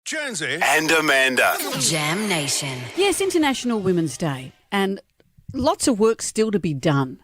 Jonesy and Amanda. Jam Nation. Yes, International Women's Day, and lots of work still to be done.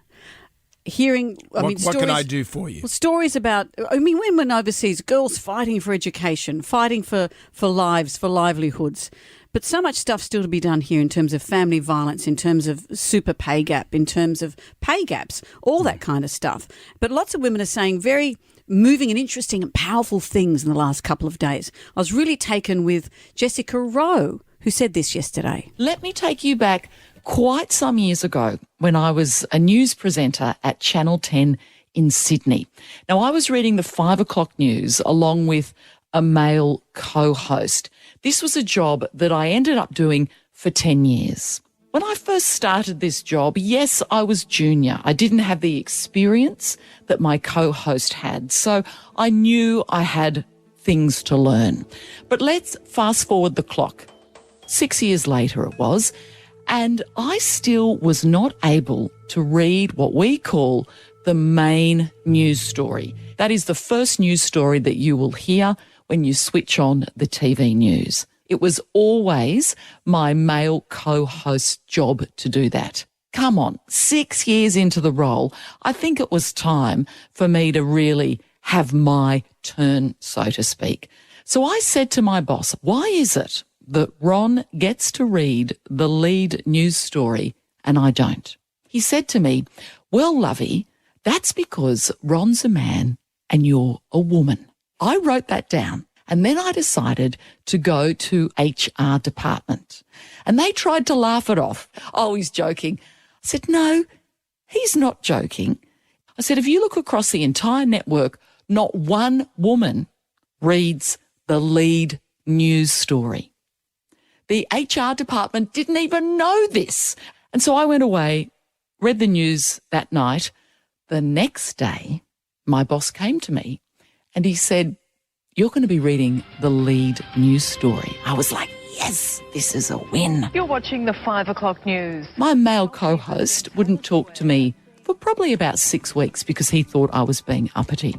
What can I do for you? Stories about, women overseas, girls fighting for education, fighting for lives, for livelihoods. But so much stuff still to be done here in terms of family violence, in terms of super pay gap, in terms of pay gaps, all that kind of stuff. But lots of women are saying very moving and interesting and powerful things in the last couple of days. I was really taken with Jessica Rowe, who said this yesterday. Let me take you back quite some years ago when I was a news presenter at Channel 10 in Sydney. Now, I was reading the 5 o'clock news along with a male co-host. This was a job that I ended up doing for 10 years. When I first started this job, yes, I was junior. I didn't have the experience that my co-host had, so I knew I had things to learn. But let's fast forward the clock. 6 years later it was, and I still was not able to read what we call the main news story. That is the first news story that you will hear when you switch on the TV news. It was always my male co-host's job to do that. Come on, 6 years into the role, I think it was time for me to really have my turn, so to speak. So I said to my boss, why is it that Ron gets to read the lead news story and I don't? He said to me, well, lovey, that's because Ron's a man and you're a woman. I wrote that down. And then I decided to go to HR department. And they tried to laugh it off. Oh, he's joking. I said, no, he's not joking. I said, if you look across the entire network, not one woman reads the lead news story. The HR department didn't even know this. And so I went away, read the news that night. The next day, my boss came to me and he said, you're going to be reading the lead news story. I was like, yes, this is a win. You're watching the 5 o'clock news. My male co-host wouldn't talk to me for probably about 6 weeks because he thought I was being uppity.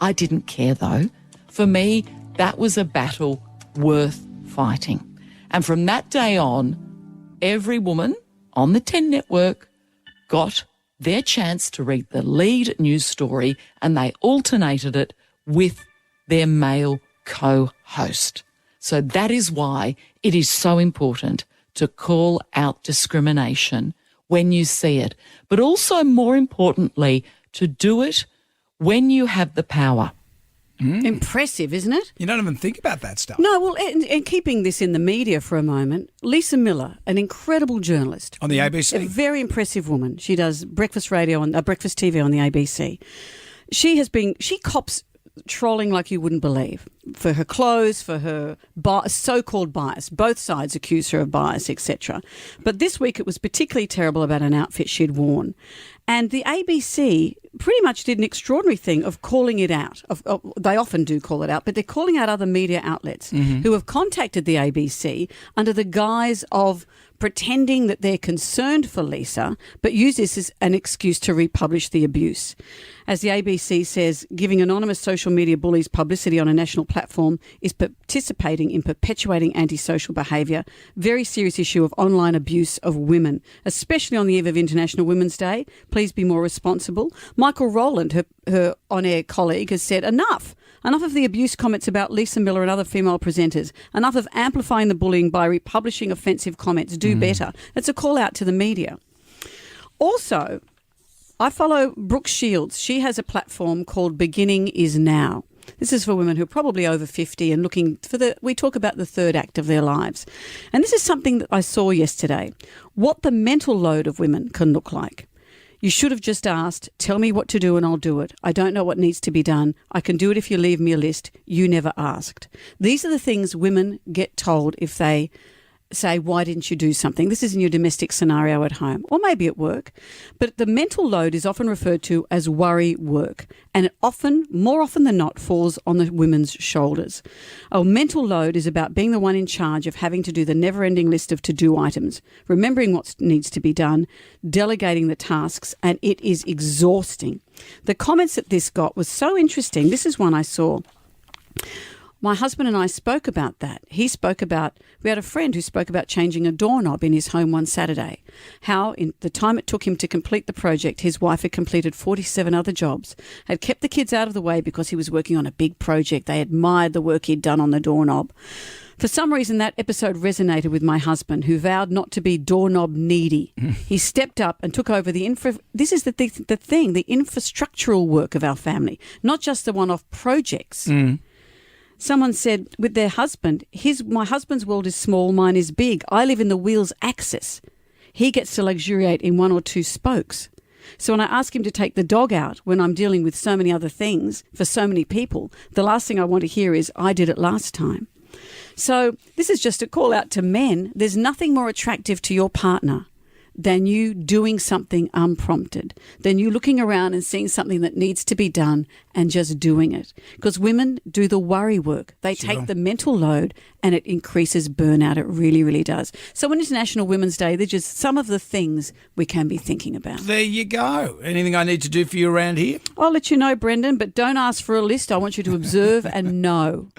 I didn't care though. For me, that was a battle worth fighting. And from that day on, every woman on the 10 network got their chance to read the lead news story and they alternated it with their male co-host. So that is why it is so important to call out discrimination when you see it, but also more importantly, to do it when you have the power. Impressive, isn't it? You don't even think about that stuff. No, well, and keeping this in the media for a moment, Lisa Millar, an incredible journalist. On the ABC. A very impressive woman. She does breakfast TV on the ABC. She cops trolling like you wouldn't believe for her clothes, for her so-called bias. Both sides accuse her of bias, etc. But this week it was particularly terrible about an outfit she'd worn. And the ABC pretty much did an extraordinary thing of calling it out. They often do call it out, but they're calling out other media outlets who have contacted the ABC under the guise of pretending that they're concerned for Lisa, but use this as an excuse to republish the abuse. As the ABC says, giving anonymous social media bullies publicity on a national platform is participating in perpetuating antisocial behaviour. Very serious issue of online abuse of women, especially on the eve of International Women's Day. Please be more responsible. Michael Rowland, her on-air colleague, has said enough. Enough of the abuse comments about Lisa Millar and other female presenters. Enough of amplifying the bullying by republishing offensive comments. Do better. That's a call out to the media. Also, I follow Brooke Shields. She has a platform called Beginning is Now. This is for women who are probably over 50 and looking for we talk about the third act of their lives. And this is something that I saw yesterday. What the mental load of women can look like. You should have just asked, tell me what to do and I'll do it. I don't know what needs to be done. I can do it if you leave me a list. You never asked. These are the things women get told if they say, why didn't you do something? This is in your domestic scenario at home or maybe at work. But the mental load is often referred to as worry work, and it more often than not, falls on the women's shoulders. A mental load is about being the one in charge of having to do the never-ending list of to-do items, remembering what needs to be done, delegating the tasks, and it is exhausting. The comments that this got was so interesting. This is one I saw. My husband and I spoke about that. We had a friend who spoke about changing a doorknob in his home one Saturday. How, in the time it took him to complete the project, his wife had completed 47 other jobs, had kept the kids out of the way because he was working on a big project. They admired the work he'd done on the doorknob. For some reason, that episode resonated with my husband, who vowed not to be doorknob needy. He stepped up and took over the infrastructural work of our family, not just the one-off projects. Someone said with their husband, my husband's world is small, mine is big. I live in the wheel's axis. He gets to luxuriate in one or two spokes. So when I ask him to take the dog out when I'm dealing with so many other things for so many people, the last thing I want to hear is, I did it last time. So this is just a call out to men. There's nothing more attractive to your partner than you doing something unprompted, than you looking around and seeing something that needs to be done and just doing it. Because women do the worry work. They take the mental load and it increases burnout. It really, really does. So on International Women's Day, they're just some of the things we can be thinking about. There you go. Anything I need to do for you around here? I'll let you know, Brendan, but don't ask for a list. I want you to observe and know.